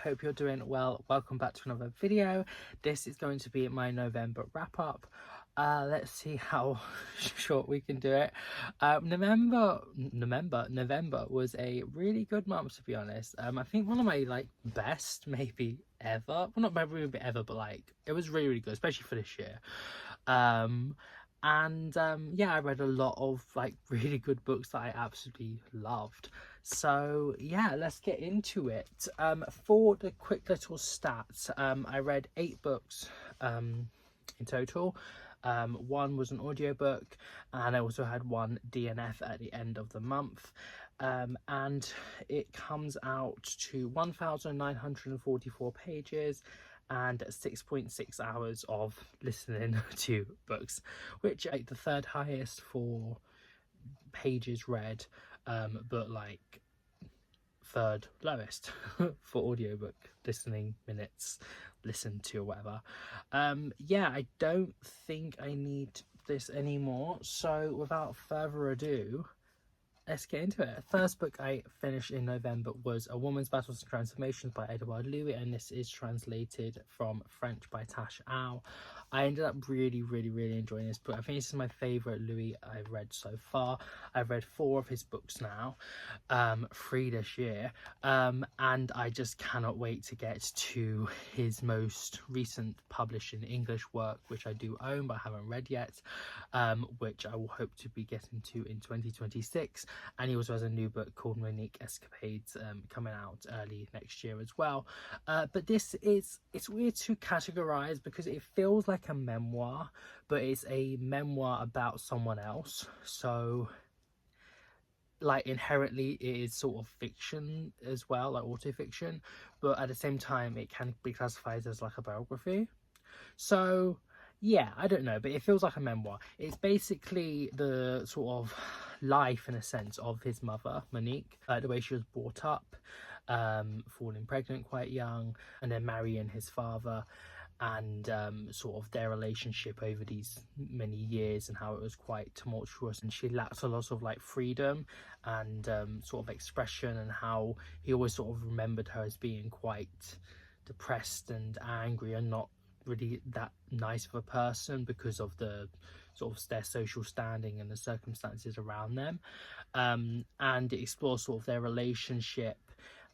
hope you're doing well. Welcome back to another video. This is going to be my November wrap-up. Let's see how short we can do it. November was a really good month, to be honest. I think one of my best maybe ever. Well, not maybe ever, but it was really good, especially for this year. Yeah, I read a lot of really good books that I absolutely loved. So yeah, let's get into it. For the quick little stats, I read 8 books in total. One was an audiobook, and I also had one DNF at the end of the month. And it comes out to 1,944 pages and 6.6 hours of listening to books, which is the third highest for pages read, but third lowest for audiobook listening minutes listened to or whatever. Yeah, I don't think I need this anymore, so without further ado, let's get into it. The first book I finished in November was A Woman's Battles and Transformations by Edouard Louis, and this is translated from French by Tash Au. I ended up really enjoying this book. I think this is my favourite Louis I've read so far. I've read 4 of his books now, 3 this year, and I just cannot wait to get to his most recent published in English work, which I do own but haven't read yet, which I will hope to be getting to in 2026. And he also has a new book called Monique Escapades coming out early next year as well. But it's weird to categorize because it feels like a memoir, but it's a memoir about someone else. So inherently it is sort of fiction as well, auto-fiction, but at the same time it can be classified as a biography. So yeah, I don't know, but it feels like a memoir. It's basically the sort of life, in a sense, of his mother, Monique, the way she was brought up, falling pregnant quite young, and then marrying his father, and sort of their relationship over these many years and how it was quite tumultuous, and she lacked a lot of freedom and sort of expression, and how he always sort of remembered her as being quite depressed and angry and not really that nice of a person because of the sort of their social standing and the circumstances around them. And it explores sort of their relationship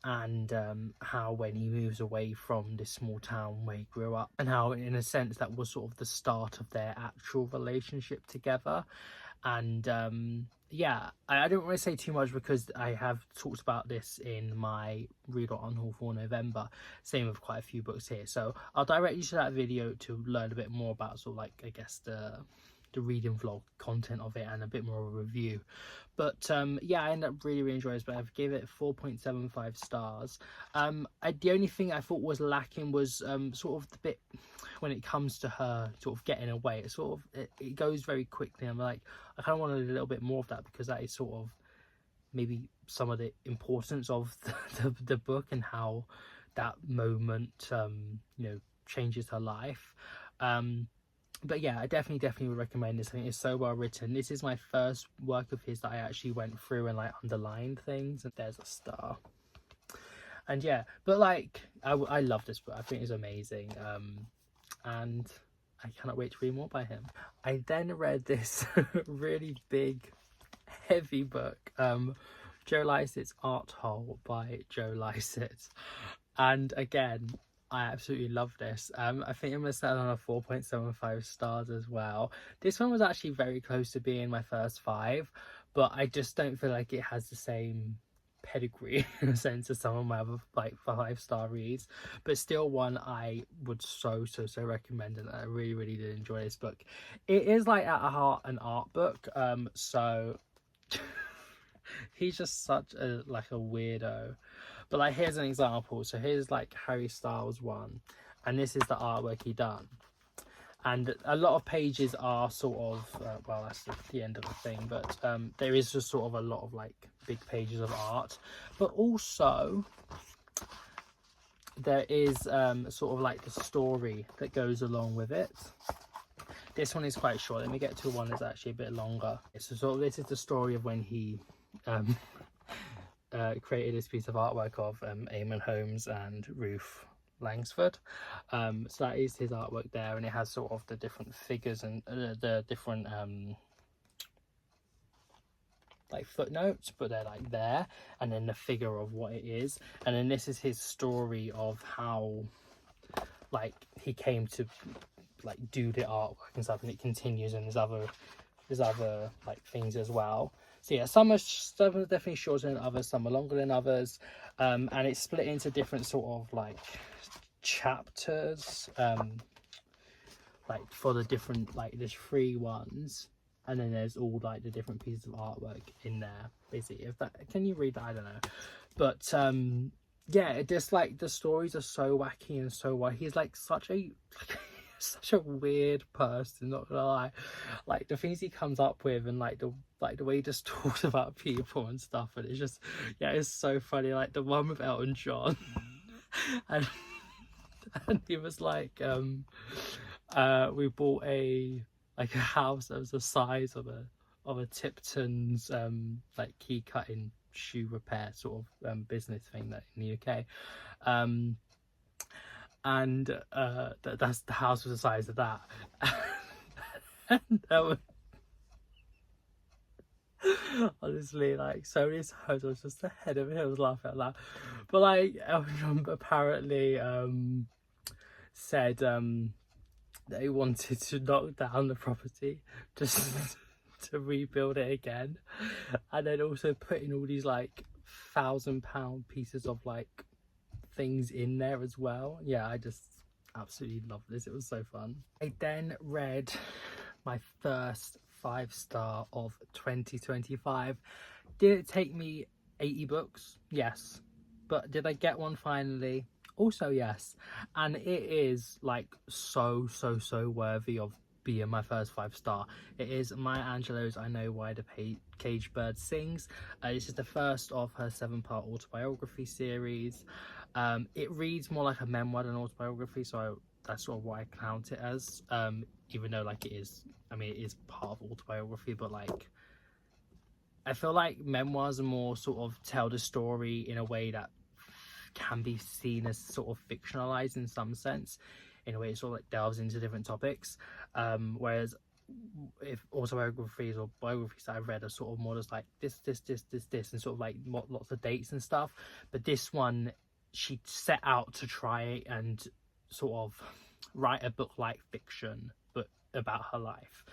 and how when he moves away from this small town where he grew up, and how in a sense that was sort of the start of their actual relationship together. And yeah, I don't want to say too much because I have talked about this in my Read or Unhaul for November, same with quite a few books here, so I'll direct you to that video to learn a bit more about sort of I guess the reading vlog content of it and a bit more of a review. But yeah, I ended up really enjoying this, but I've given it 4.75 stars. The only thing I thought was lacking was sort of the bit when it comes to her sort of getting away. It sort of it goes very quickly. I'm like, I kind of wanted a little bit more of that, because that is sort of maybe some of the importance of the book and how that moment you know, changes her life. But yeah, I definitely would recommend this. I think it's so well written. This is my first work of his that I actually went through and underlined things, and there's a star. And yeah, but I love this book. I think it's amazing, and I cannot wait to read more by him. I then read this really big, heavy book, Joe Lycett's Art Hole by Joe Lycett, and again, I absolutely love this. I think I'm going to settle on a 4.75 stars as well. This one was actually very close to being my first 5, but I just don't feel like it has the same pedigree in a sense as some of my other 5-star reads, but still one I would so recommend, and I really did enjoy this book. It is at heart an art book, so he's just such a a weirdo. But here's an example. So here's Harry Styles one, and this is the artwork he done. And a lot of pages are sort of well, that's the end of the thing, but there is just sort of a lot of big pages of art, but also there is sort of the story that goes along with it. This one is quite short. Let me get to one that's actually a bit longer. So this is the story of when he created this piece of artwork of Eamon Holmes and Ruth Langsford. So that is his artwork there, and it has sort of the different figures and the different like footnotes, but they're like there, and then the figure of what it is, and then this is his story of how like he came to like do the artwork and stuff, and it continues, and there's other like things as well. So yeah, some are definitely shorter than others, some are longer than others, and it's split into different sort of like chapters, like for the different, like there's 3 ones, and then there's all like the different pieces of artwork in there basically. If that, can you read that? I don't know, but yeah, it just like the stories are so wacky and so wild. He's like such a such a weird person, not gonna lie. Like the things he comes up with, and like the way he just talks about people and stuff, and it's just, yeah, it's so funny. Like the one with Elton John and he was like we bought a house that was the size of a Tipton's like key cutting shoe repair sort of business thing that in the UK, and that's the house was the size of that. And that was honestly, like, so many times I was just ahead of it. I was laughing out loud. But like Elton apparently said that he wanted to knock down the property just to rebuild it again, and then also putting all these like £1,000 pieces of like things in there as well. Yeah, I just absolutely love this. It was so fun. I then read my first 5-star of 2025. Did it take me 80 books? Yes. But did I get one finally? Also yes. And it is like so worthy of being my first 5-star. It is Maya Angelou's I Know Why the Caged Bird Sings. This is the first of her 7-part autobiography series. It reads more like a memoir than autobiography, so that's sort of what I count it as, even though like it is, I mean, it is part of autobiography, but like I feel like memoirs are more sort of tell the story in a way that can be seen as sort of fictionalized in some sense, in a way it sort of like delves into different topics, whereas if autobiographies or biographies that I've read are sort of more just like this and sort of like lots of dates and stuff, but this one, she set out to try and sort of write a book like fiction but about her life,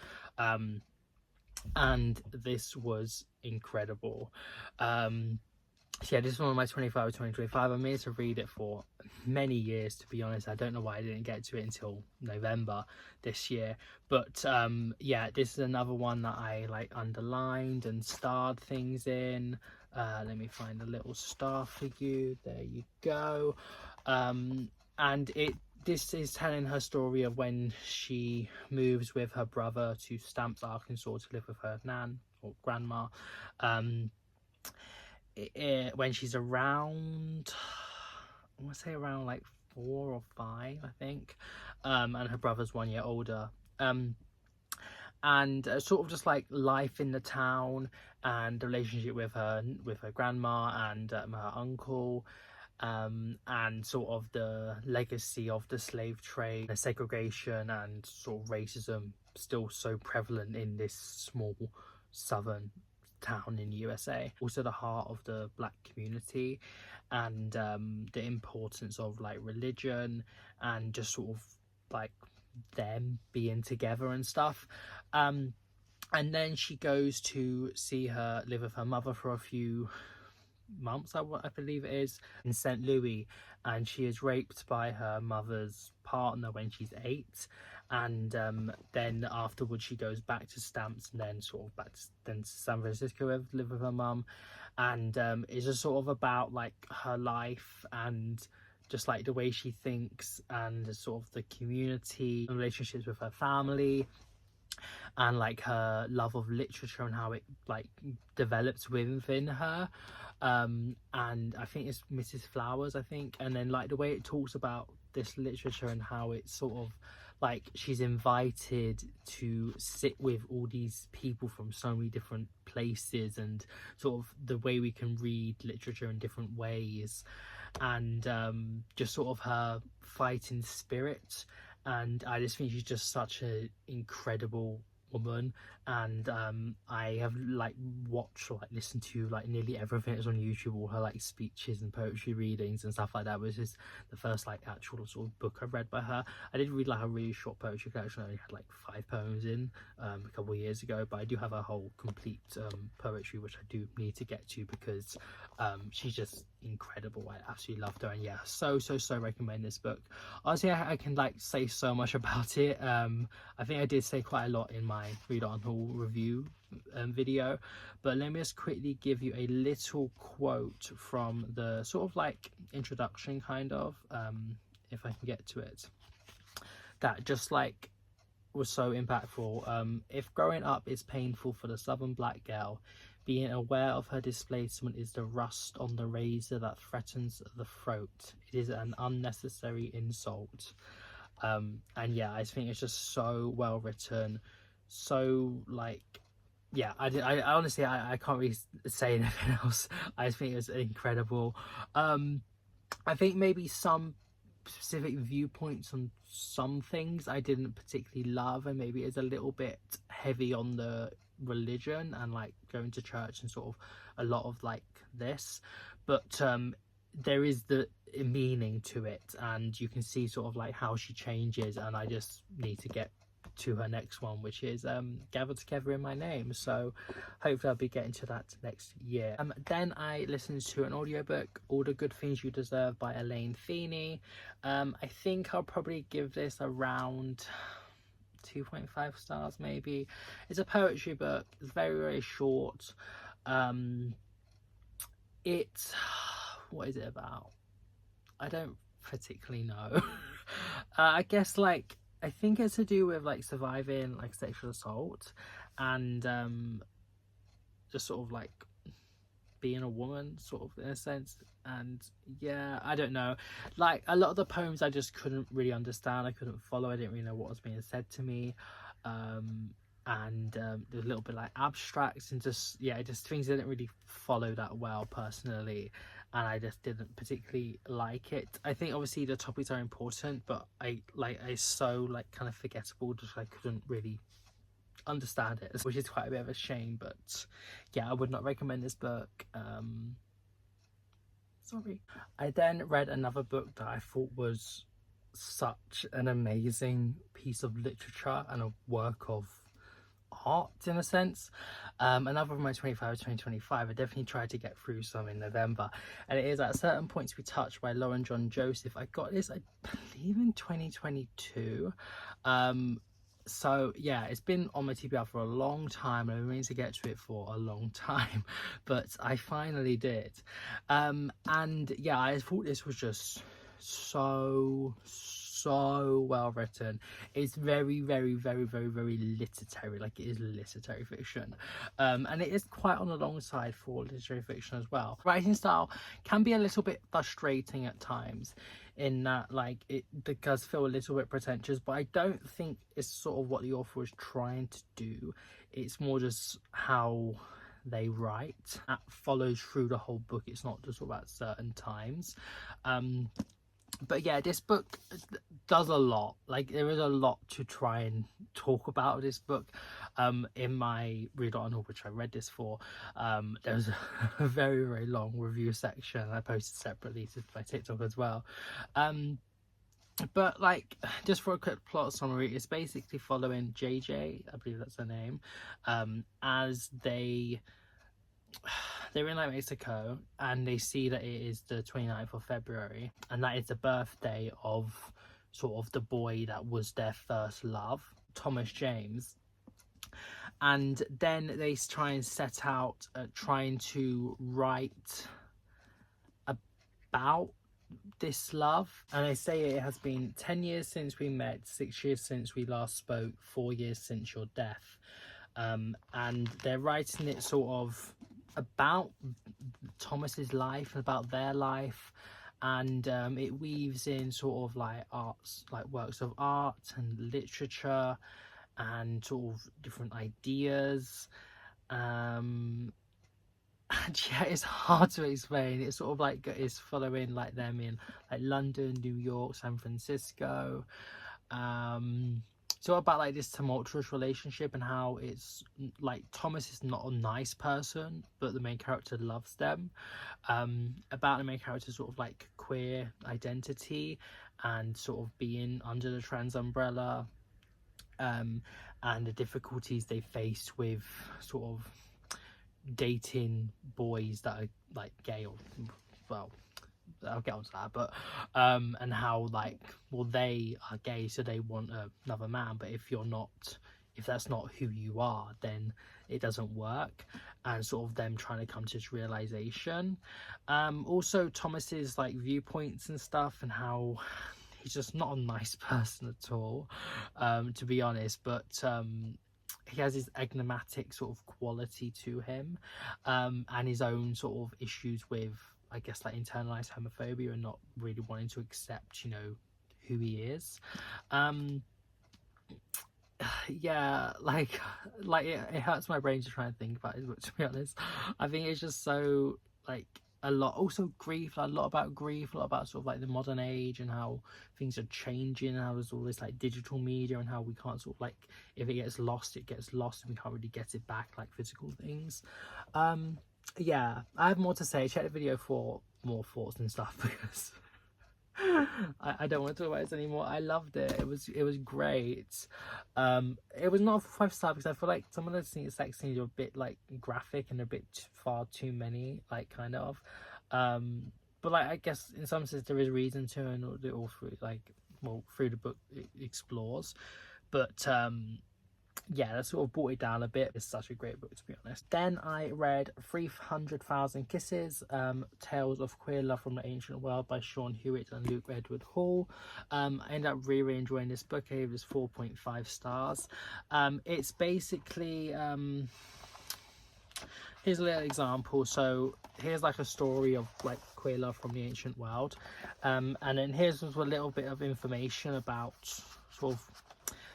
and this was incredible. So yeah, this is one of my 2025. I managed to read it for many years, to be honest. I don't know why I didn't get to it until November this year, but yeah, this is another one that I like underlined and starred things in. Let me find a little star for you. There you go. And this is telling her story of when she moves with her brother to Stamps, Arkansas, to live with her nan or grandma. When she's around, I want to say around like 4 or 5, I think, and her brother's 1 year older, and sort of just like life in the town and the relationship with her grandma and her uncle, and sort of the legacy of the slave trade, the segregation and sort of racism still so prevalent in this small southern town in the USA. Also the heart of the Black community, and the importance of like religion and just sort of like them being together and stuff. And then she goes to live with her mother for a few months, I believe it is, in St. Louis, and she is raped by her mother's partner when she's 8, and then afterwards she goes back to Stamps, and then sort of back to San Francisco to live with her mum, and it's just sort of about like her life and just like the way she thinks and sort of the community and relationships with her family, and like her love of literature and how it like develops within her, and I think it's Mrs. Flowers, I think, and then like the way it talks about this literature and how it's sort of like she's invited to sit with all these people from so many different places, and sort of the way we can read literature in different ways, and just sort of her fighting spirit. And I just think she's just such an incredible woman. And I have like watched or like listened to like nearly everything that's on YouTube, all her like speeches and poetry readings and stuff like that. Which is the first like actual sort of book I've read by her. I did read like a really short poetry collection. I only had like 5 poems in a couple of years ago, but I do have a whole complete poetry which I do need to get to, because she's just incredible. I absolutely loved her, and yeah, so recommend this book. Honestly, I can like say so much about it. I think I did say quite a lot in my Read On Haul review video, but let me just quickly give you a little quote from the sort of like introduction, kind of, if I can get to it, that just like was so impactful. If growing up is painful for the southern black girl, being aware of her displacement is the rust on the razor that threatens the throat. It is an unnecessary insult. And yeah, I think it's just so well written, so like, yeah, I honestly I can't really say anything else. I just think it's incredible. I think maybe some specific viewpoints on some things I didn't particularly love, and maybe it's a little bit heavy on the religion and like going to church and sort of a lot of like this, but there is the meaning to it, and you can see sort of like how she changes, and I just need to get to her next one, which is Gathered Together in My Name. So hopefully I'll be getting to that next year. Then I listened to an audiobook, All the Good Things You Deserve by Elaine Feeney. I think I'll probably give this around 2.5 stars maybe. It's a poetry book. It's very short. It's what is it about? I don't particularly know. I guess like I think it's to do with like surviving like sexual assault, and just sort of like being a woman, sort of, in a sense. And yeah, I don't know, like a lot of the poems I just couldn't really understand. I couldn't follow. I didn't really know what was being said to me. And there's a little bit like abstracts, and just just things I didn't really follow that well personally, and I just didn't particularly like it. I think obviously the topics are important, but I so like kind of forgettable, just I couldn't really understand it, which is quite a bit of a shame. But yeah, I would not recommend this book. Sorry. I then read another book that I thought was such an amazing piece of literature and a work of art, in a sense. Another of my 25 2025. I definitely tried to get through some in November, and it is At Certain Points We Touch by Lauren John Joseph. I got this, I believe, in 2022. So yeah, it's been on my TBR for a long time, and I've been meaning to get to it for a long time, but I finally did. And yeah, I thought this was just so well written. It's very literary, like it is literary fiction, and it is quite on the long side for literary fiction as well. Writing style can be a little bit frustrating at times, in that like it does feel a little bit pretentious, but I don't think it's sort of what the author is trying to do. It's more just how they write that follows through the whole book. It's not just about certain times. But yeah, this book does a lot. Like, there is a lot to try and talk about this book. In my Read On, which I read this for, there's a very long review section. I posted separately to my TikTok as well. But like, just for a quick plot summary, it's basically following JJ, I believe that's her name, as they're in like Mexico, and they see that it is the 29th of February, and that is the birthday of sort of the boy that was their first love, Thomas James. And then they try and set out trying to write about this love, and they say it has been 10 years since we met, 6 years since we last spoke, 4 years since your death. And they're writing it sort of about Thomas's life, about their life, and it weaves in sort of like arts, like works of art and literature and sort of different ideas. And yeah, it's hard to explain. It's sort of like it's following like them in like London, New York, San Francisco. So about like this tumultuous relationship and how it's like Thomas is not a nice person, but the main character loves them. About the main character's sort of like queer identity and sort of being under the trans umbrella, and the difficulties they face with sort of dating boys that are like gay, or well, I'll get onto that, but and how like, well, they are gay, so they want another man, but if that's not who you are, then it doesn't work, and sort of them trying to come to this realization. Also Thomas's like viewpoints and stuff, and how he's just not a nice person at all, to be honest, but he has his enigmatic sort of quality to him, and his own sort of issues with, I guess, like internalized homophobia and not really wanting to accept, you know, who he is. Yeah, like it hurts my brain to try and think about it, but to be honest, I think it's just so like a lot. Also grief, like, a lot about grief, a lot about sort of like the modern age and how things are changing, and how there's all this like digital media, and how we can't sort of like, if it gets lost, it gets lost, and we can't really get it back like physical things. Yeah, I have more to say. Check the video for more thoughts and stuff, because I don't want to talk about this anymore. I loved it. It was great. It was not a 5-star because I feel like some of the sex scenes are a bit like graphic and a bit far too many, like, kind of. But like, I guess in some sense there is reason to, and all through like, well, through the book it explores. But yeah, that sort of brought it down a bit. It's such a great book, to be honest. Then I read 300,000 Kisses, Tales of Queer Love from the Ancient World by Sean Hewitt and Luke Edward Hall. I ended up really enjoying this book. I gave this 4.5 stars. It's basically, here's a little example. So here's like a story of like queer love from the ancient world, and then here's a little bit of information about sort of,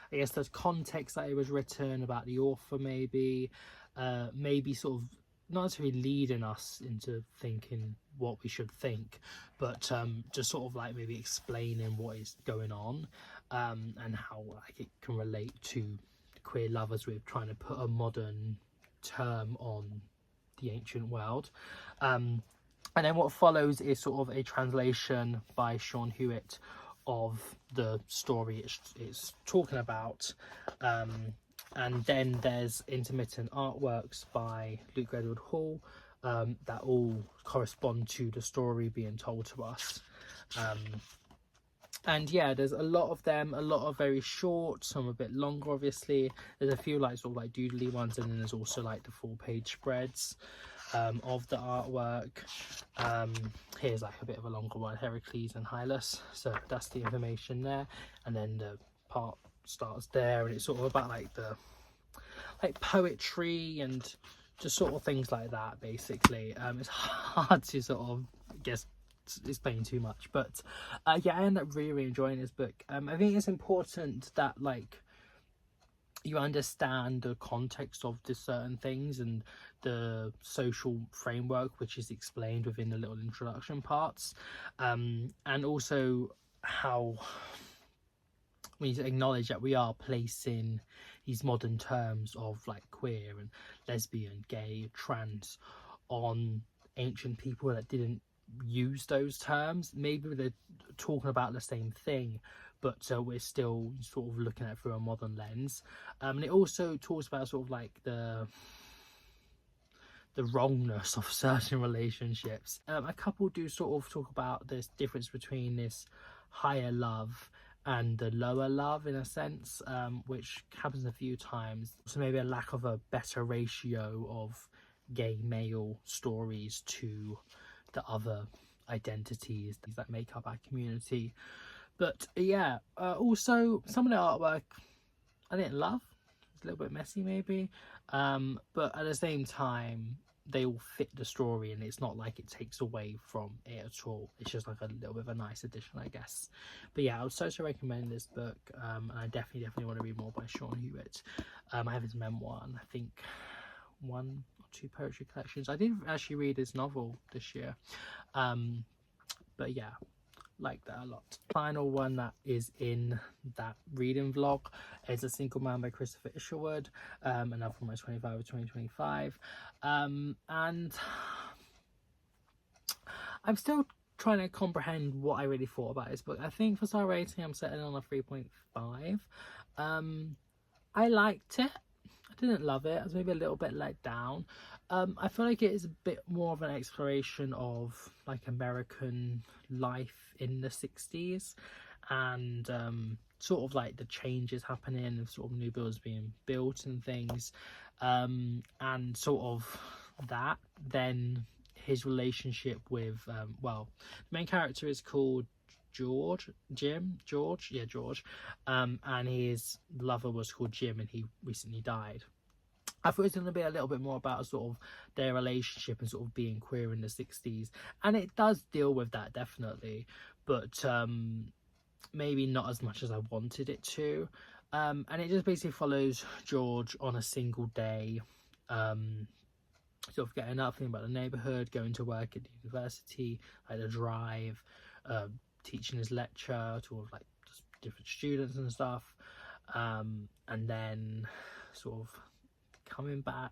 I guess, there's context that it was written, about the author, maybe sort of not necessarily leading us into thinking what we should think, but just sort of like maybe explaining what is going on, and how like it can relate to queer lovers with trying to put a modern term on the ancient world. And then what follows is sort of a translation by Sean Hewitt of the story it's talking about, and then there's intermittent artworks by Luke Edward Hall that all correspond to the story being told to us. And yeah, there's a lot of them, a lot of very short, some a bit longer, obviously. There's a few like sort of like doodly ones, and then there's also like the full page spreads of the artwork. Here's like a bit of a longer one, Heracles and Hylas, so that's the information there, and then the part starts there, and it's sort of about like the poetry and just sort of things like that, basically. It's hard to sort of explain too much, but yeah, I ended up really enjoying this book. I think it's important that like you understand the context of the certain things and the social framework which is explained within the little introduction parts, and also how we need to acknowledge that we are placing these modern terms of like queer and lesbian, gay, trans on ancient people that didn't use those terms. Maybe they're talking about the same thing, but we're still sort of looking at it through a modern lens. And it also talks about sort of like the wrongness of certain relationships. A couple do sort of talk about this difference between this higher love and the lower love, in a sense, which happens a few times. So maybe a lack of a better ratio of gay male stories to the other identities that make up our community. But yeah, also some of the artwork I didn't love. It's a little bit messy maybe, but at the same time, they all fit the story, and it's not like it takes away from it at all. It's just like a little bit of a nice addition, I guess. But yeah, I would so recommend this book, and I definitely want to read more by Sean Hewitt. I have his memoir, and I think 1 or 2 poetry collections. I didn't actually read his novel this year, but yeah, like that a lot. Final one that is in that reading vlog is A Single Man by Christopher Isherwood, another from my 25 of 2025, and I'm still trying to comprehend what I really thought about this book. I think for star rating I'm setting on a 3.5. I liked it. I didn't love it. I was maybe a little bit let down. I feel like it is a bit more of an exploration of like American life in the 60s, and sort of like the changes happening and sort of new builds being built and things, and sort of that. Then his relationship with well, the main character is called George, and his lover was called Jim, and he recently died. I thought it was going to be a little bit more about sort of their relationship and sort of being queer in the 60s, and it does deal with that definitely, but maybe not as much as I wanted it to. And it just basically follows George on a single day, sort of getting up, thinking about the neighborhood, going to work at the university, like the drive, teaching his lecture to all of like just different students and stuff, and then sort of coming back,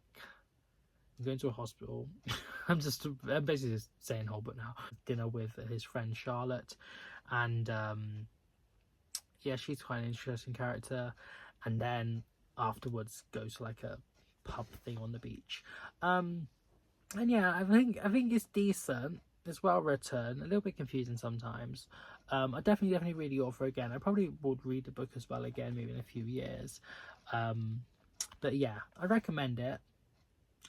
going to a hospital. I'm basically just saying whole book now. Dinner with his friend Charlotte, and yeah, she's quite an interesting character. And then afterwards goes to like a pub thing on the beach. And yeah, I think it's decent. It's well written, a little bit confusing sometimes. I definitely read the author again. I probably would read the book as well again, maybe in a few years. But yeah, I recommend it.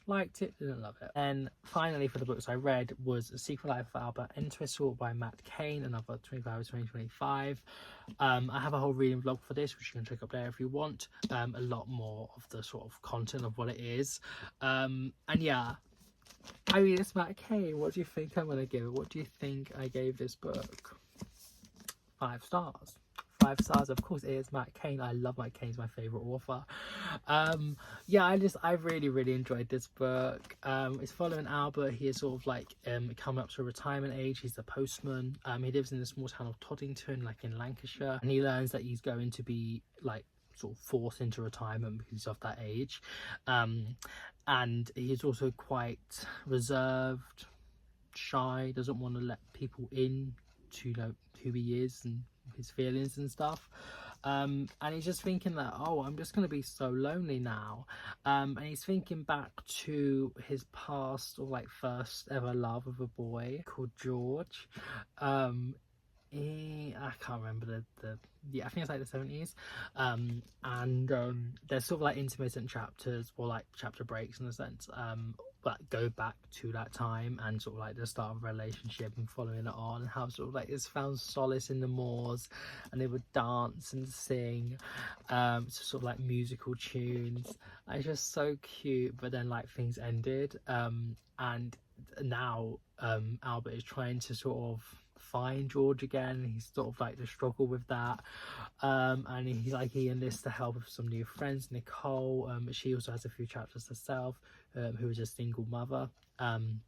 Liked it, didn't love it. And finally, for the books I read was A Secret Life of Albert Entwistle by Matt Cain, another 25 of 2025. I have a whole reading vlog for this, which you can check up there if you want. A lot more of the sort of content of what it is. And yeah, I mean, it's Matt Cain. What do you think I'm going to give it? What do you think I gave this book? 5 stars. 5 stars. Of course it is Matt Cain. I love Matt Cain. He's my favorite author. Yeah, I really enjoyed this book. It's following Albert. He is sort of like coming up to retirement age. He's a postman. He lives in the small town of Toddington, like in Lancashire, and he learns that he's going to be like sort of forced into retirement because he's of that age, and he's also quite reserved, shy, doesn't want to let people in to know who he is and his feelings and stuff, and he's just thinking that, oh, I'm just going to be so lonely now, and he's thinking back to his past, or like first ever love of a boy called George. I can't remember I think it's like the 70s, and there's sort of like intermittent chapters, or like chapter breaks in a sense, that go back to that time and sort of like the start of a relationship and following it on, and how sort of like it's found solace in the moors, and they would dance and sing sort of like musical tunes. It's just so cute. But then like things ended, and now Albert is trying to sort of find George again. He's sort of like the struggle with that, and he enlists the help of some new friends, Nicole, but she also has a few chapters herself, who is a single mother, and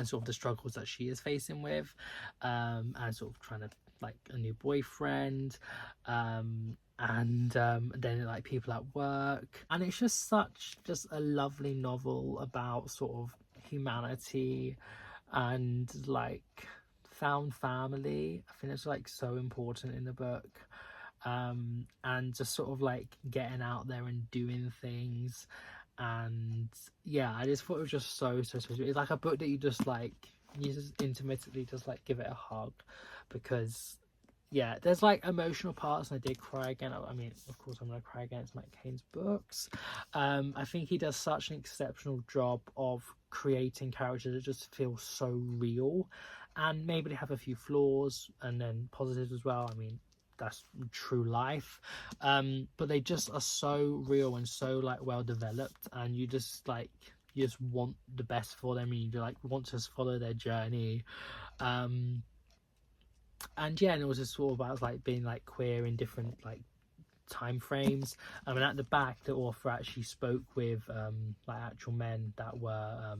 sort of the struggles that she is facing with, and sort of trying to like a new boyfriend, and then like people at work. And it's just a lovely novel about sort of humanity and like found family. I think it's like so important in the book, and just sort of like getting out there and doing things. And yeah, I just thought it was just so sweet. It's like a book that you just intermittently just like give it a hug, because yeah, there's like emotional parts, and I did cry again. I mean, of course I'm gonna cry again. It's Matt Cain's books. I think he does such an exceptional job of creating characters that just feel so real, and maybe they have a few flaws and then positives as well. I mean, that's true life, but they just are so real and so like well developed, and you just like you just want the best for them, and you like want to follow their journey. And yeah, and it was just sort of about like being like queer in different like time frames. I mean, at the back, the author actually spoke with like actual men that were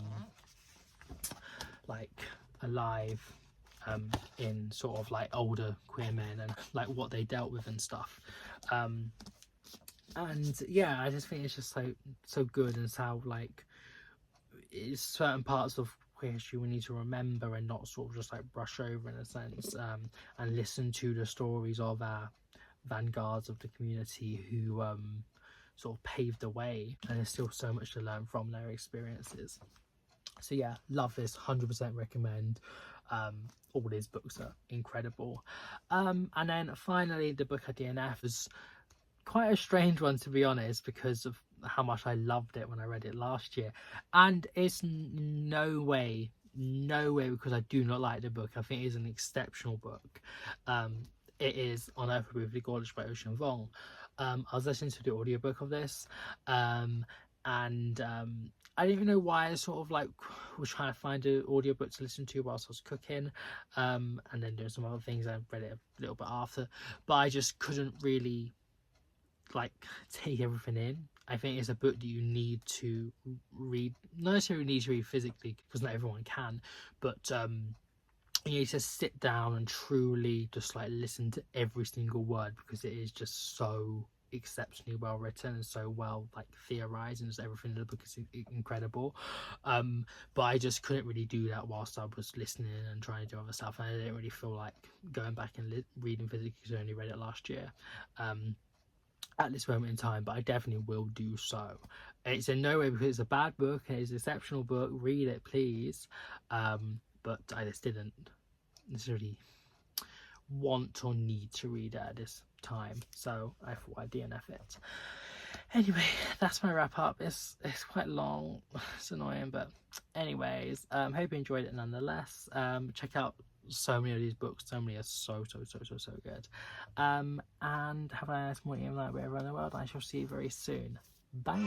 like alive in sort of like older queer men, and like what they dealt with and stuff. And yeah, I just think it's just so good, and it's how like it's certain parts of queer history we need to remember and not sort of just like brush over in a sense, and listen to the stories of our vanguards of the community who sort of paved the way, and there's still so much to learn from their experiences. So yeah, love this, 100% recommend. All his books are incredible. And then finally, the book I DNF was quite a strange one, to be honest, because of how much I loved it when I read it last year. And it's no way because I do not like the book. I think it is an exceptional book. It is On Earth Briefly Gorgeous by Ocean Vuong. I was listening to the audiobook of this, and I didn't even know why. I sort of like was trying to find an audiobook to listen to whilst I was cooking, and then doing some other things. I read it a little bit after, but I just couldn't really like take everything in. I think it's a book that you need to read, not necessarily need to read physically, because not everyone can, but you need to sit down and truly just like listen to every single word, because it is just so exceptionally well written and so well like theorized, and just everything in the book is incredible. But I just couldn't really do that whilst I was listening and trying to do other stuff, and I didn't really feel like going back and reading physically, because I only read it last year at this moment in time, but I definitely will do so. It's in no way because it's a bad book, it's an exceptional book, read it please, but I just didn't necessarily want or need to read it at this time, so I thought I'd DNF it. Anyway, that's my wrap up. It's quite long, it's annoying, but anyways, hope you enjoyed it nonetheless. Check out so many of these books, so many are so good. And have a nice morning and night wherever in the world. I shall see you very soon. Bye.